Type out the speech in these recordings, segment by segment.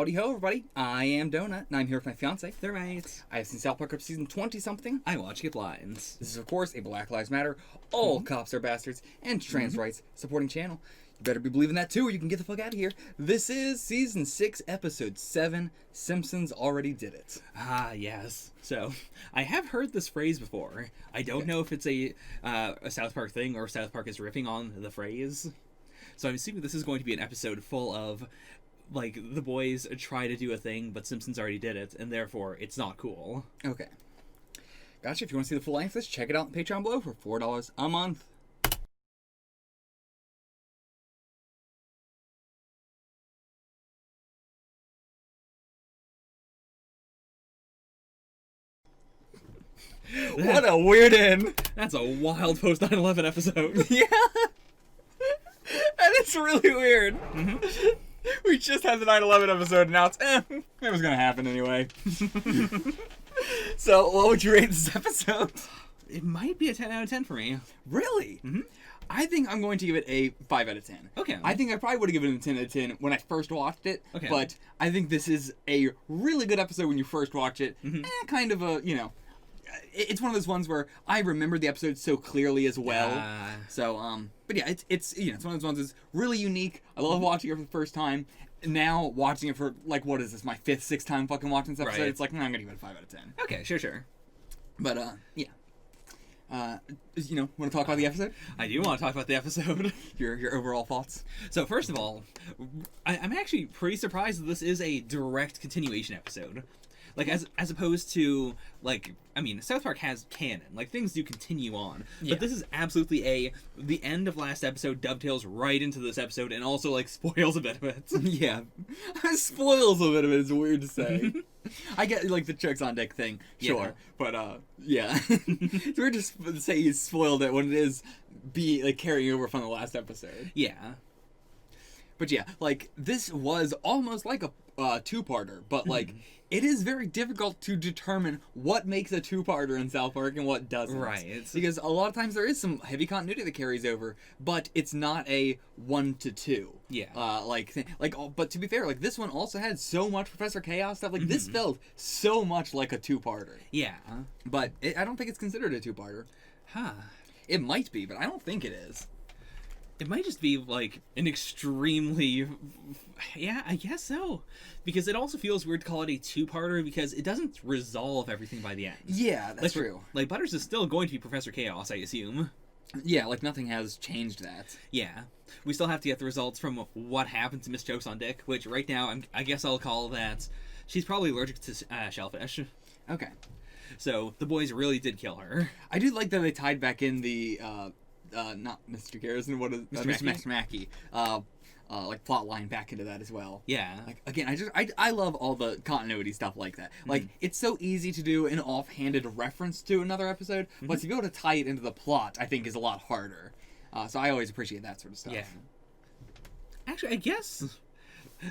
Howdy ho, everybody. I am Donut, and I'm here with my fiance. They're mates. I have seen South Park up to season 20-something. I watch Get Lines. This is, of course, a Black Lives Matter, all cops are bastards, and trans rights supporting channel. You better be believing that too, or you can get the fuck out of here. This is season 6, episode 7. Simpsons already did it. Ah, yes. So, I have heard this phrase before. I don't know if it's a South Park thing or South Park is riffing on the phrase. So I'm assuming this is going to be an episode full of, like, the boys try to do a thing, but Simpsons already did it, and therefore it's not cool. Okay. Gotcha. If you want to see the full length of this, check it out on Patreon below for $4 a month. What a weird end. That's a wild post 9/11 episode. Yeah. And it's really weird. We just had the 9/11 episode, and now it's, it was gonna happen anyway. So, what would you rate this episode? It might be a 10 out of 10 for me. Really? I think I'm going to give it a 5 out of 10. Okay. I think I probably would have given it a 10 out of 10 when I first watched it. Okay. But I think this is a really good episode when you first watch it. Kind of a, you know, it's one of those ones where I remember the episode so clearly as well. So, but yeah, it's you know, it's one of those ones that's really unique. I love watching it for the first time. Now, watching it for, like, what is this, my 5th, 6th time fucking watching this episode? Right. It's like, I'm going to give it a 5 out of 10. Okay, sure. But, yeah. You know, want to talk about the episode? I do want to talk about the episode. Your overall thoughts? So, first of all, I'm actually pretty surprised that this is a direct continuation episode. Like, as opposed to, like, I mean, South Park has canon. Like, things do continue on. Yeah. But this is absolutely the end of last episode dovetails right into this episode and also, like, spoils a bit of it. Yeah. Spoils a bit of it, it's weird to say. I get, like, the chokes on dick thing, sure. Yeah. But, yeah. It's weird to say you spoiled it when it is like, carrying over from the last episode. Yeah. But yeah, like, this was almost like a two-parter, but, like, it is very difficult to determine what makes a two-parter in South Park and what doesn't. Right. Because a lot of times there is some heavy continuity that carries over, but it's not a 1 to 2. Yeah. But to be fair, like, this one also had so much Professor Chaos stuff. Like, this felt so much like a two-parter. Yeah. But I don't think it's considered a two-parter. Huh. It might be, but I don't think it is. It might just be, like, an extremely... Yeah, I guess so. Because it also feels weird to call it a two-parter because it doesn't resolve everything by the end. Yeah, that's true. Like, Butters is still going to be Professor Chaos, I assume. Yeah, like, nothing has changed that. Yeah. We still have to get the results from what happened to Miss Jokes on Dick, which right now, I guess I'll call that... She's probably allergic to shellfish. Okay. So, the boys really did kill her. I do like that they tied back in the, not Mr. Garrison, what is Mr. Mackey, like, plot line back into that as well. Yeah. Like, again, I love all the continuity stuff like that. Like, it's so easy to do an offhanded reference to another episode, but to be able to tie it into the plot, I think, is a lot harder. So I always appreciate that sort of stuff. Yeah. Actually, I guess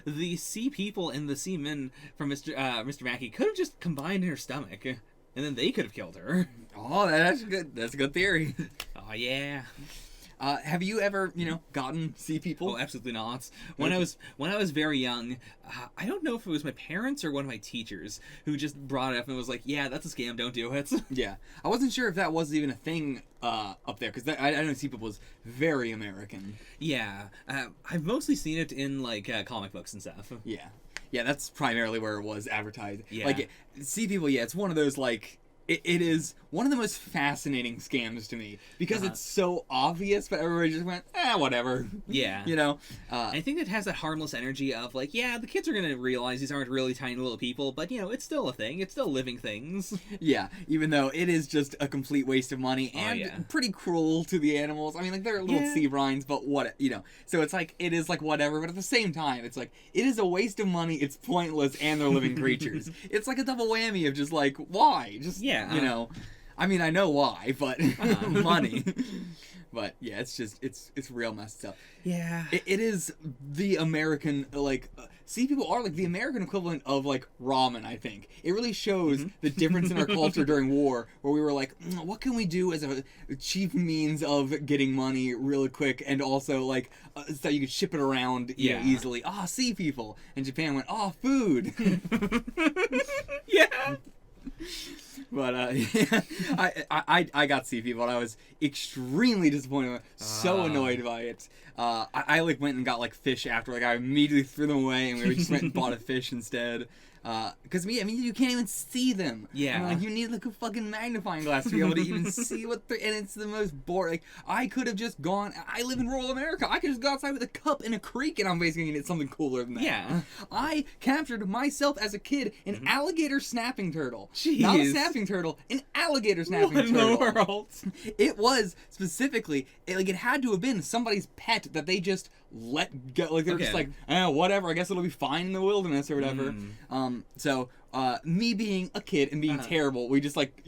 the sea people and the seamen from Mr. Mackey could have just combined in her stomach, and then they could have killed her. Oh, that's good. That's a good theory. Oh, yeah. Have you ever, you know, gotten sea people? Oh, absolutely not. When I was very young, I don't know if it was my parents or one of my teachers who just brought it up and was like, "Yeah, that's a scam. Don't do it." Yeah, I wasn't sure if that was even a thing up there because I know sea people was very American. Yeah, I've mostly seen it in like comic books and stuff. Yeah, that's primarily where it was advertised. Yeah. Like, sea people. Yeah, it's one of those like. It is one of the most fascinating scams to me because it's so obvious, but everybody just went, whatever. Yeah. You know? I think it has that harmless energy of, like, yeah, the kids are going to realize these aren't really tiny little people, but, you know, it's still a thing. It's still living things. Yeah, even though it is just a complete waste of money and pretty cruel to the animals. I mean, like, they're little sea brines, but what, you know. So it's like, it is like whatever, but at the same time, it's like, it is a waste of money, it's pointless, and they're living creatures. It's like a double whammy of just like, why? Just, you know. I mean, I know why, but money. But yeah, it's just it's real messed up. Yeah. It is the American sea people are like the American equivalent of like ramen. I think it really shows the difference in our culture during war, where we were like, what can we do as a cheap means of getting money really quick, and also like so you could ship it around you know, easily. Sea people. And Japan went, food. Yeah. But yeah, I got sea people, and I was extremely disappointed, so annoyed by it. I like went and got like fish after, like I immediately threw them away, and we just went and bought a fish instead. Because I mean, you can't even see them. Yeah. Like you need like a fucking magnifying glass to be able to even see what they're. And it's the most boring. Like I could have just gone. I live in rural America. I could just go outside with a cup in a creek, and I'm basically gonna get something cooler than that. Yeah. I captured myself as a kid an alligator snapping turtle. Jeez. Not a snapping turtle, an alligator snapping turtle. What in the world? It was specifically it had to have been somebody's pet that they just let go. Like they're just like, whatever. I guess it'll be fine in the wilderness or whatever. So me being a kid and being terrible, we just like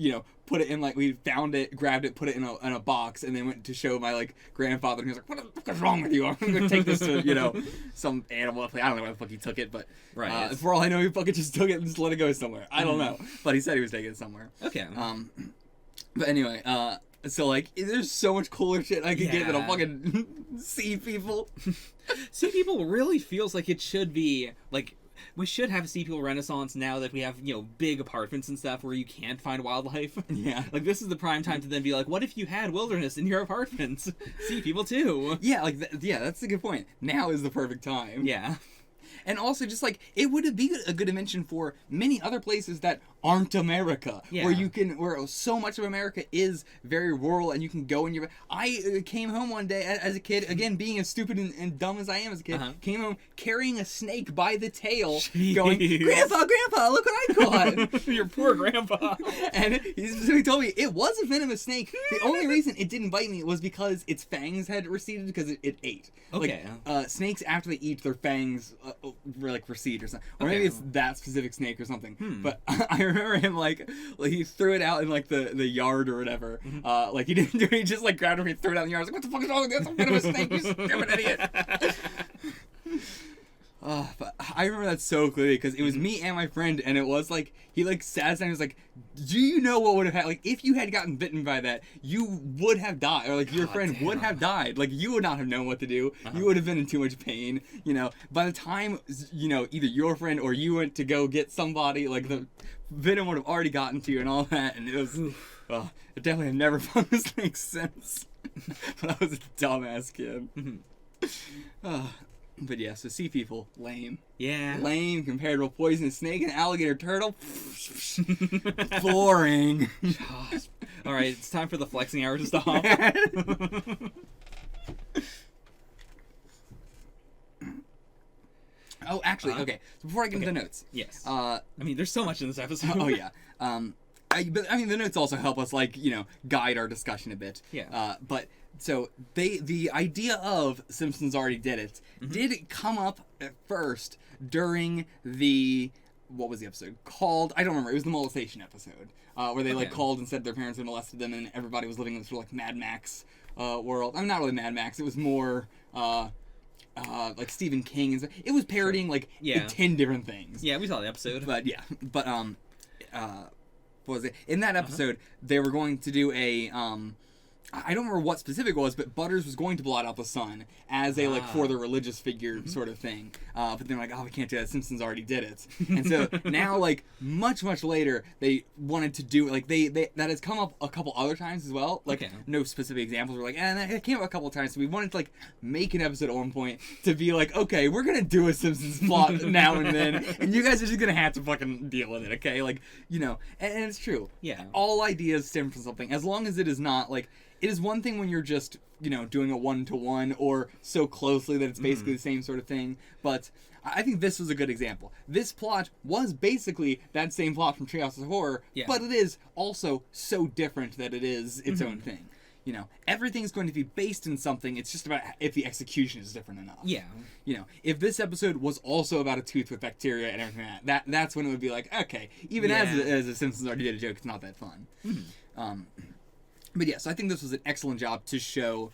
put it in like we found it, grabbed it, put it in a box, and then went to show my like grandfather, and he was like, "What the fuck is wrong with you? I'm gonna take this to some animal." I don't know why the fuck he took it, but for all I know, he fucking just took it and just let it go somewhere. I don't know, but he said he was taking it somewhere. Okay. But anyway, so like there's so much cooler shit I could get than a fucking sea people. Sea people really feels like it should be like. We should have a sea people renaissance now that we have, big apartments and stuff where you can't find wildlife. Yeah. Like, this is the prime time to then be like, what if you had wilderness in your apartments? Sea people, too. Yeah, that's a good point. Now is the perfect time. Yeah. And also, just like, it would be a good invention for many other places that aren't America. Yeah. Where so much of America is very rural, and you can go in your... I came home one day as a kid, again, being as stupid and dumb as I am as a kid, came home carrying a snake by the tail, going, Grandpa, look what I caught! Your poor grandpa. And he specifically told me it was a venomous snake. The only reason it didn't bite me was because its fangs had receded because it ate. Okay. Like, snakes, after they eat, their fangs recede or something. Or maybe it's that specific snake or something. But I remember him like he threw it out in like the yard or whatever. Like he didn't do it, he just like grabbed it and threw it out in the yard. I was like, what the fuck is wrong with this? I'm venomous snake, you stupid idiot. But I remember that so clearly because it was me and my friend, and it was like he like sat us down and was like, do you know what would have happened? Like if you had gotten bitten by that, you would have died, or like your friend would have died. Like you would not have known what to do. You would have been in too much pain. By the time either your friend or you went to go get somebody, like the venom would have already gotten to you and all that, and it was it definitely have never found the snake since. But I was a dumbass kid. But yeah, so sea people, lame. Yeah. Lame compared to a poisonous snake and alligator turtle. Boring. Alright, it's time for the flexing hour to stop. Oh, actually, okay. So before I get into the notes. Yes. I mean, there's so much in this episode. Yeah. But the notes also help us, guide our discussion a bit. Yeah. But so the idea of Simpsons already did it did come up at first during what was the episode called? I don't remember. It was the molestation episode where they called and said their parents had molested them, and everybody was living in this sort of Mad Max world. I mean, not really Mad Max. It was more like Stephen King and stuff. It was parodying 10 different things. Yeah, we saw the episode. But what was it? In that episode, they were going to do a I don't remember what specific it was, but Butters was going to blot out the sun as a for the religious figure sort of thing. But then we can't do that. Simpsons already did it, and so now much later they wanted to do they that has come up a couple other times as well. No specific examples. We're and that came up a couple of times. So we wanted to make an episode at one point to be okay, we're gonna do a Simpsons plot now and then, and you guys are just gonna have to fucking deal with it, okay? And it's true. Yeah. All ideas stem from something, as long as it is not it is one thing when you're just, doing a one-to-one or so closely that it's basically the same sort of thing, but I think this was a good example. This plot was basically that same plot from Treehouse of Horror, but it is also so different that it is its own thing. Everything's going to be based in something, it's just about if the execution is different enough. Yeah. If this episode was also about a tooth with bacteria and everything that's when it would be okay, even as a Simpsons already did a joke, it's not that fun. But yeah, so I think this was an excellent job to show,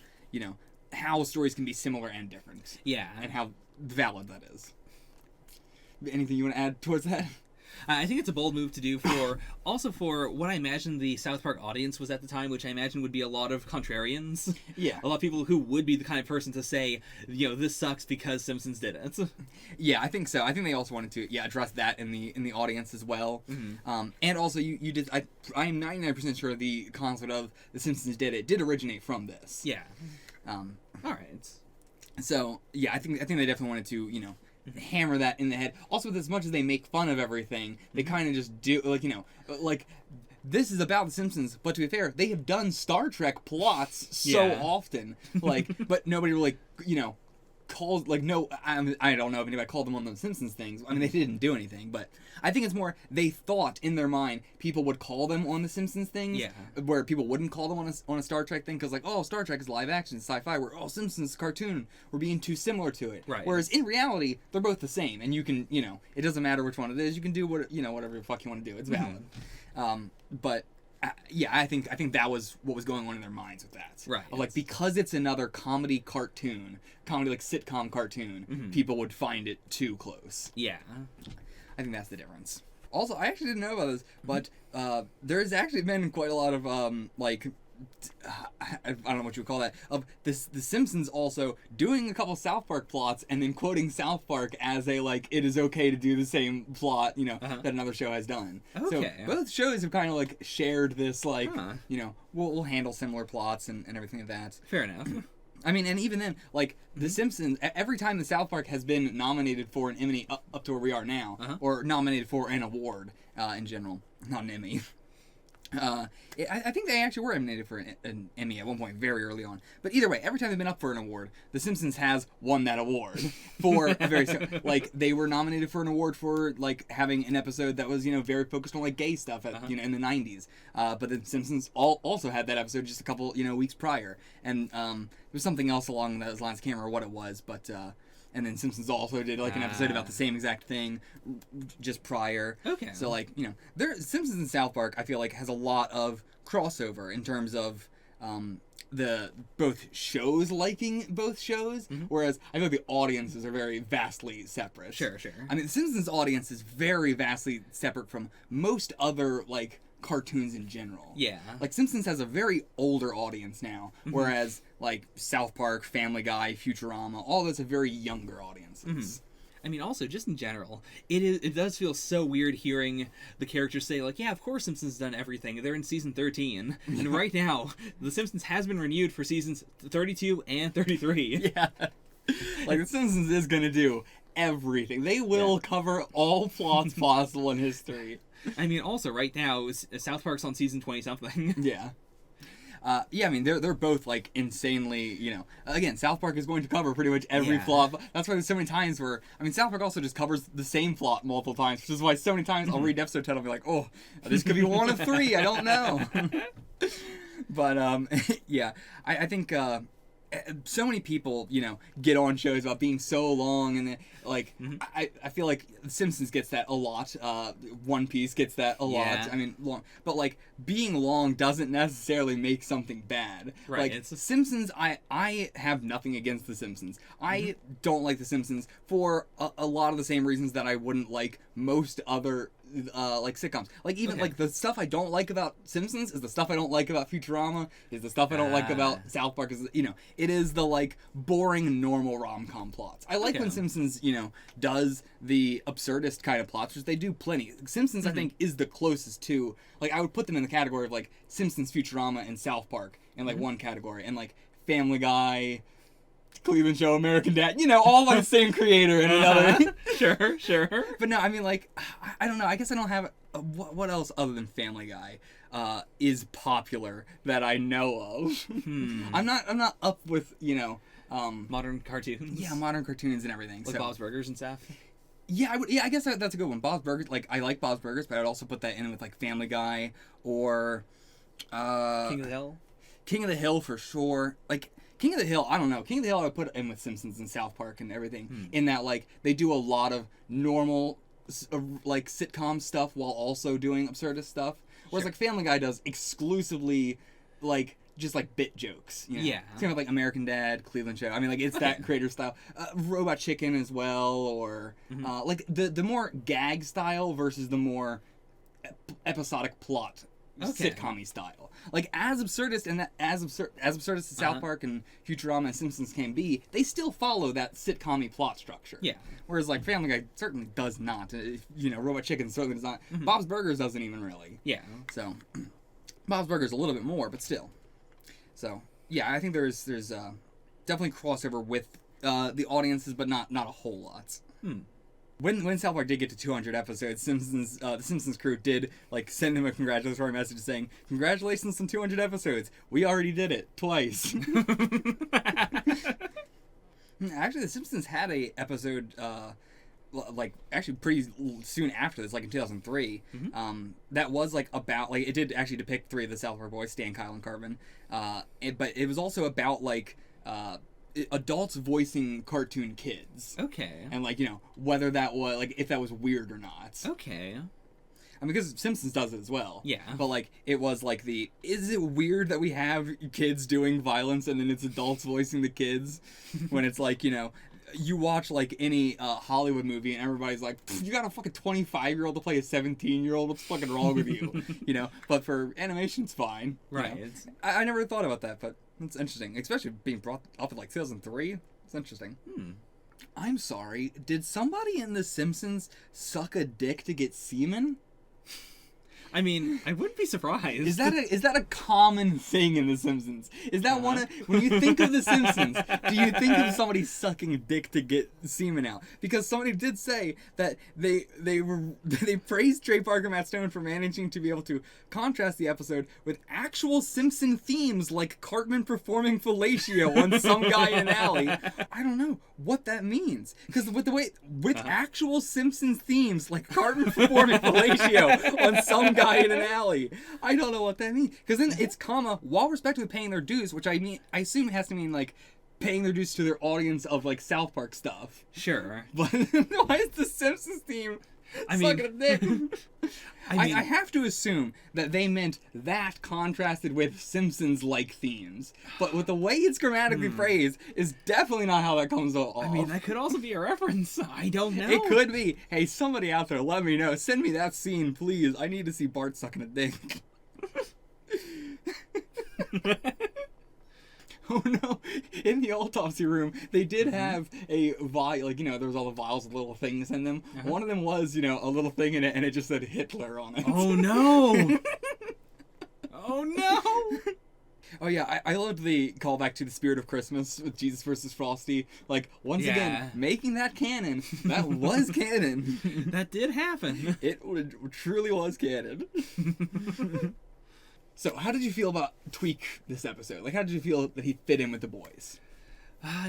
how stories can be similar and different. Yeah. And how valid that is. Anything you want to add towards that? I think it's a bold move to do also for what I imagine the South Park audience was at the time, which I imagine would be a lot of contrarians. Yeah. A lot of people who would be the kind of person to say, this sucks because Simpsons did it. Yeah, I think so. I think they also wanted to, address that in the audience as well. Mm-hmm. And also, you did. I'm 99% sure the concept of The Simpsons did originate from this. Yeah. All right. So yeah, I think they definitely wanted to, hammer that in the head. Also, with as much as they make fun of everything, they kind of just do like this is about The Simpsons. But to be fair, they have done Star Trek plots so often, but nobody really calls I don't know if anybody called them on the Simpsons things. I mean, they didn't do anything, but I think it's more they thought in their mind people would call them on the Simpsons things, where people wouldn't call them on a Star Trek thing because Star Trek is live action, sci-fi, where Simpsons is cartoon, we're being too similar to it. Right. Whereas in reality, they're both the same, and you can it doesn't matter which one it is, you can do whatever the fuck you want to do. It's valid. But I think that was what was going on in their minds with that. Right. Of, because it's another comedy sitcom cartoon, people would find it too close. Yeah. I think that's the difference. Also, I actually didn't know about this, but there's actually been quite a lot of I don't know what you would call that, of the Simpsons also doing a couple South Park plots and then quoting South Park as a it is okay to do the same plot that another show has done. Okay. So both shows have kind of shared this we'll handle similar plots and everything like that. Fair enough. I mean, and even then, The Simpsons, every time the South Park has been nominated for an Emmy up to where we are now, or nominated for an award in general, not an Emmy. I think they actually were nominated for an Emmy at one point very early on. But either way, every time they've been up for an award, The Simpsons has won that award for a very they were nominated for an award for having an episode that was very focused on gay stuff in the 90s. But The Simpsons also had that episode just a couple weeks prior, and there was something else along those lines. I can't remember what it was, but. And then Simpsons also did an episode about the same exact thing just prior. Okay. So Simpsons and South Park I feel has a lot of crossover in terms of the both shows liking both shows, whereas I feel the audiences are very vastly separate. Sure. I mean, the Simpsons audience is very vastly separate from most other cartoons in general. Yeah. Simpsons has a very older audience now, whereas South Park, Family Guy, Futurama, all those have very younger audiences. I mean, also, just in general, it does feel so weird hearing the characters say, yeah, of course Simpsons done everything. They're in season 13. And right now, The Simpsons has been renewed for seasons 32 and 33. Yeah. The Simpsons is going to do everything. They will cover all plots possible in history. I mean, also, right now, South Park's on season 20-something. Yeah. I mean, they're both, insanely, again, South Park is going to cover pretty much every plot. That's why there's so many times where, South Park also just covers the same plot multiple times, which is why so many times I'll read episode title and be like, oh, this could be one of three, I don't know. But, I think, so many people, get on shows about being so long, and I feel The Simpsons gets that a lot. One Piece gets that a lot. I mean, long, but being long doesn't necessarily make something bad. Right. Simpsons, I have nothing against The Simpsons. I don't like The Simpsons for a lot of the same reasons that I wouldn't like most other sitcoms. The stuff I don't like about Simpsons is the stuff I don't like about Futurama, is the stuff I don't like about South Park, is it is the boring normal rom-com plots. I like when Simpsons does the absurdist kind of plots, which they do plenty. Simpsons I think is the closest to I would put them in the category of Simpsons, Futurama, and South Park in one category, and Family Guy, Cleveland Show, American Dad, all by the same creator in another. Sure. But no, I mean, I don't know. I guess I don't have what else other than Family Guy is popular that I know of. I'm not up with modern cartoons. Yeah, modern cartoons and everything. Bob's Burgers and stuff. Yeah, I guess that's a good one. Bob's Burgers. I like Bob's Burgers, but I'd also put that in with Family Guy or King of the Hill. King of the Hill for sure. King of the Hill, I don't know. King of the Hill I would put in with Simpsons and South Park and everything. In that, they do a lot of normal, sitcom stuff while also doing absurdist stuff. Whereas like Family Guy does exclusively like just like bit jokes. You know? Yeah. Same with like American Dad, Cleveland Show. I mean, like it's that creator style. Robot Chicken as well, or like the more gag style versus the more episodic plot sitcom-y style. Like as absurdist and as absurdist as South Park and Futurama and Simpsons can be, they still follow that sitcom-y plot structure. Yeah. Whereas like Family Guy certainly does not. You know, Robot Chicken certainly does not. Bob's Burgers doesn't even really. Yeah. So Bob's Burgers a little bit more, but still. So yeah, I think there's definitely crossover with the audiences, but not a whole lot. When South Park did get to 200 episodes, the Simpsons crew did like send him a congratulatory message saying, "Congratulations on 200 episodes. We already did it twice." Actually, the Simpsons had a episode like actually pretty soon after this, like in 2003. That was like about like it did actually depict three of the South Park boys, Stan, Kyle, and Cartman. But it was also about like adults voicing cartoon kids. Okay. And like, you know, whether that was like if that was weird or not. Okay. I mean, because Simpsons does it as well. Yeah. But like it was like is it weird that we have kids doing violence and then it's adults voicing the kids when it's like, you know, you watch like any Hollywood movie and everybody's like, you got a fucking 25-year-old to play a 17-year-old, what's fucking wrong with you? You know, but for animation's fine. Right. You know? I never thought about that, but it's interesting, especially being brought up in like 2003. It's interesting. I'm sorry, did somebody in The Simpsons suck a dick to get semen? I mean, I wouldn't be surprised. Is that a common thing in The Simpsons? Is that one of, when you think of The Simpsons, do you think of somebody sucking a dick to get semen out? Because somebody did say that they praised Trey Parker and Matt Stone for managing to be able to contrast the episode with actual Simpson themes like Cartman performing fellatio on some guy in an alley. I don't know what that means, because with actual Simpsons themes like Cartman performing fellatio on some guy in an alley, I don't know what that means, because then it's while respectively paying their dues, which I assume has to mean like paying their dues to their audience of like South Park stuff. Sure. But why is the Simpsons theme sucking a dick? I have to assume that they meant that contrasted with Simpsons-like themes. But with the way it's grammatically phrased is definitely not how that comes off. I mean, that could also be a reference. I don't know. It could be. Hey, somebody out there, let me know. Send me that scene, please. I need to see Bart sucking a dick. Oh no! In the autopsy room, they did have a vial, like, you know, there was all the vials with little things in them. One of them was, you know, a little thing in it, and it just said Hitler on it. Oh no! Oh no! Oh yeah, I loved the callback to the Spirit of Christmas with Jesus versus Frosty. Like, once again, making that canon. That was canon. That did happen. It truly was canon. So, how did you feel about Tweak this episode? Like, how did you feel that he fit in with the boys?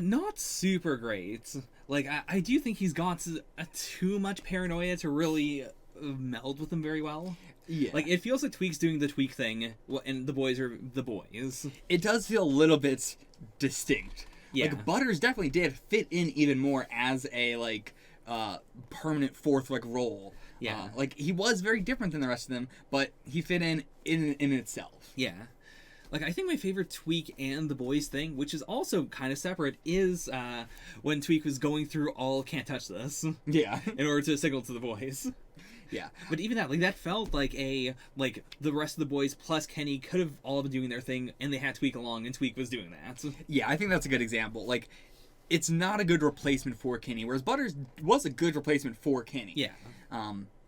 Not super great. Like, I do think he's got too much paranoia to really meld with them very well. Yeah. Like, it feels like Tweak's doing the Tweak thing, and the boys are the boys. It does feel a little bit distinct. Yeah. Like, Butters definitely did fit in even more as a, like, permanent fourth, like, role. Yeah. Like, he was very different than the rest of them, but he fit in itself. Yeah. Like, I think my favorite Tweak and the boys thing, which is also kind of separate, is when Tweak was going through all Can't Touch This. Yeah. In order to signal to the boys. Yeah. But even that, like, that felt like the rest of the boys plus Kenny could have all been doing their thing, and they had Tweak along, and Tweak was doing that. Yeah, I think that's a good example. Like, it's not a good replacement for Kenny, whereas Butters was a good replacement for Kenny. Yeah.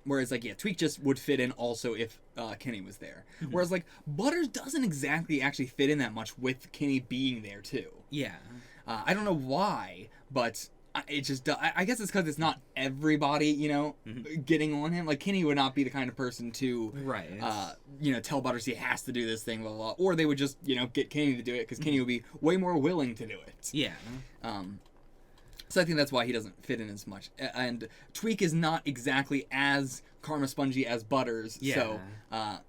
Whereas, like, yeah, Tweak just would fit in also if Kenny was there. Whereas, like, Butters doesn't exactly actually fit in that much with Kenny being there, too. Yeah. I don't know why, but it just... I guess it's because it's not everybody, you know, getting on him. Like, Kenny would not be the kind of person to, right. You know, tell Butters he has to do this thing, blah, blah, blah. Or they would just, you know, get Kenny to do it, because Kenny would be way more willing to do it. Yeah. So I think that's why he doesn't fit in as much. And Tweak is not exactly as karma spongy as Butters. Yeah. So,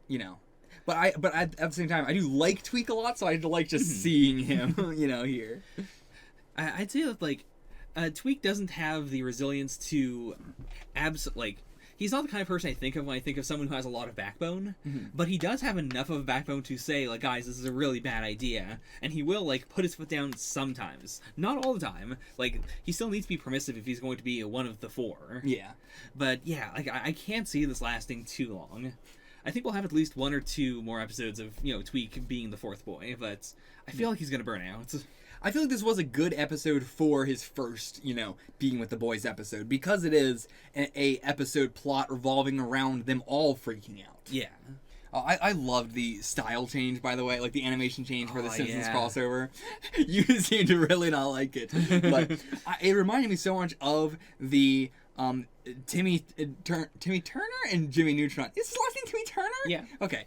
you know. But at the same time, I do like Tweak a lot, so I like just seeing him, you know, here. I'd say that, like, Tweak doesn't have the resilience to he's not the kind of person I think of when I think of someone who has a lot of backbone, but he does have enough of a backbone to say, like, guys, this is a really bad idea, and he will, like, put his foot down sometimes. Not all the time. Like, he still needs to be permissive if he's going to be one of the four. Yeah. But, yeah, like, I can't see this lasting too long. I think we'll have at least 1 or 2 more episodes of, Tweek being the fourth boy, but I feel like he's gonna burn out. I feel like this was a good episode for his first, being with the boys episode, because it is a episode plot revolving around them all freaking out. Yeah. I loved the style change, by the way, like the animation change for the Simpsons yeah. crossover. You seem to really not like it, but it reminded me so much of the Timmy Turner and Jimmy Neutron. Is his last name Timmy Turner? Yeah. Okay.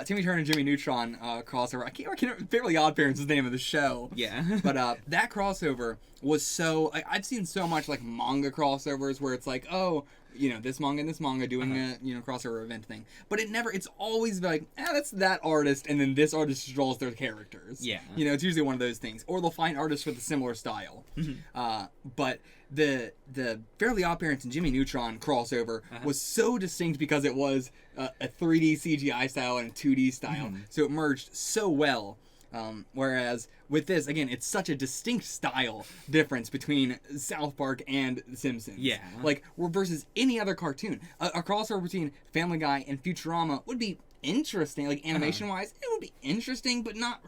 Timmy Turner and Jimmy Neutron crossover. I can't Fairly Odd Parents is the name of the show. Yeah. But that crossover was so... I've seen so much like manga crossovers where it's like, oh, this manga and this manga doing a crossover event thing. But it's always like, that's that artist, and then this artist draws their characters. Yeah. It's usually one of those things. Or they'll find artists with a similar style. But the Fairly Odd Parents and Jimmy Neutron crossover was so distinct because it was a 3D CGI style and a 2D style. So it merged so well. Whereas with this, again, it's such a distinct style difference between South Park and The Simpsons. Yeah. Like, versus any other cartoon. A crossover between Family Guy and Futurama would be interesting. Like, animation-wise, it would be interesting, but not...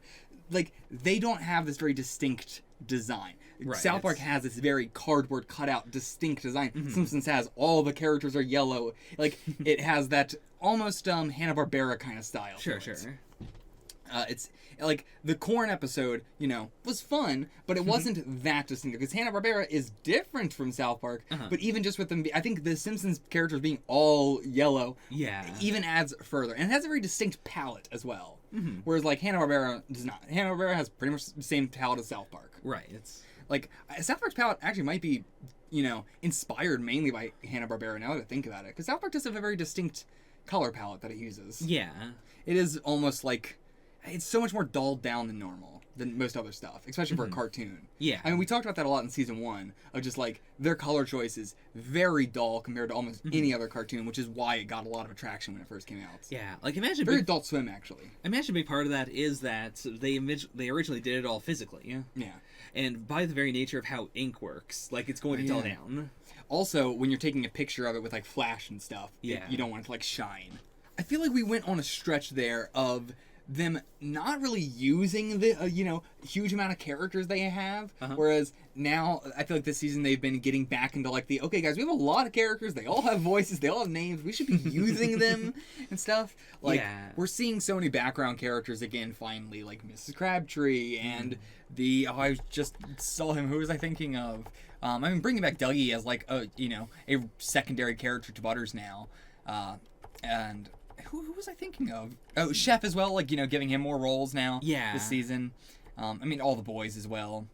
Like, they don't have this very distinct design. Right, South Park has this very cardboard cutout distinct design. Simpsons has all the characters are yellow. Like, it has that almost Hanna-Barbera kind of style. Sure. It's like the corn episode, was fun, but it wasn't that distinct because Hanna-Barbera is different from South Park. But even just with them, I think the Simpsons characters being all yellow, even adds further, and it has a very distinct palette as well. Whereas like Hanna-Barbera does not. Hanna-Barbera has pretty much the same palette as South Park. Right. It's like South Park's palette actually might be, inspired mainly by Hanna-Barbera. Now that I think about it, because South Park does have a very distinct color palette that it uses. Yeah. It is almost like. It's so much more dulled down than normal, than most other stuff, especially for a cartoon. Yeah. I mean, we talked about that a lot in season 1, of just, like, their color choice is very dull compared to almost any other cartoon, which is why it got a lot of attraction when it first came out. Yeah, like, imagine... Very Adult Swim, actually. Imagine a big part of that is that they originally did it all physically. Yeah. And by the very nature of how ink works, like, it's going to dull down. Also, when you're taking a picture of it with, like, flash and stuff, you don't want it to, like, shine. I feel like we went on a stretch there of... them not really using the huge amount of characters they have, whereas now I feel like this season they've been getting back into like okay guys, we have a lot of characters, they all have voices, they all have names, we should be using them and stuff. Like we're seeing so many background characters again finally, like Mrs. Crabtree and I just saw him, who was I thinking of? Bringing back Dougie as like a secondary character to Butters now, and who was I thinking of? Oh, Chef as well, like, giving him more roles now this season. All the boys as well.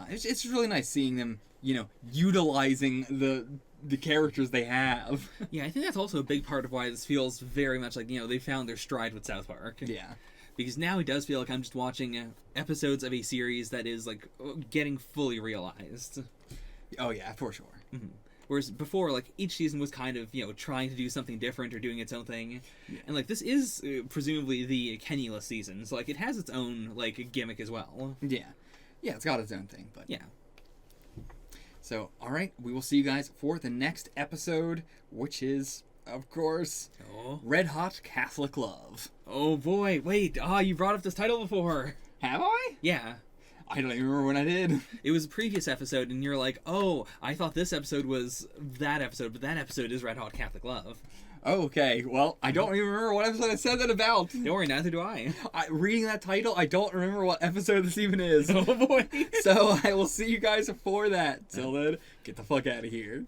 It's really nice seeing them, utilizing the characters they have. Yeah, I think that's also a big part of why this feels very much like, they found their stride with South Park. Yeah. Because now it does feel like I'm just watching episodes of a series that is, like, getting fully realized. Oh, yeah, for sure. Whereas before, like, each season was kind of, trying to do something different or doing its own thing. Yeah. And, like, this is presumably the Kennyless season, so, like, it has its own, like, gimmick as well. Yeah. Yeah, it's got its own thing, but... Yeah. So, alright, we will see you guys for the next episode, which is, of course, Red Hot Catholic Love. Oh, boy, wait, you brought up this title before. Have I? Yeah. I don't even remember when I did. It was a previous episode, and you're like, oh, I thought this episode was that episode, but that episode is Red Hot Catholic Love. Oh, okay. Well, I don't even remember what episode I said that about. Don't worry, neither do I. Reading that title, I don't remember what episode this even is. Oh, boy. So I will see you guys for that. Till then, get the fuck out of here.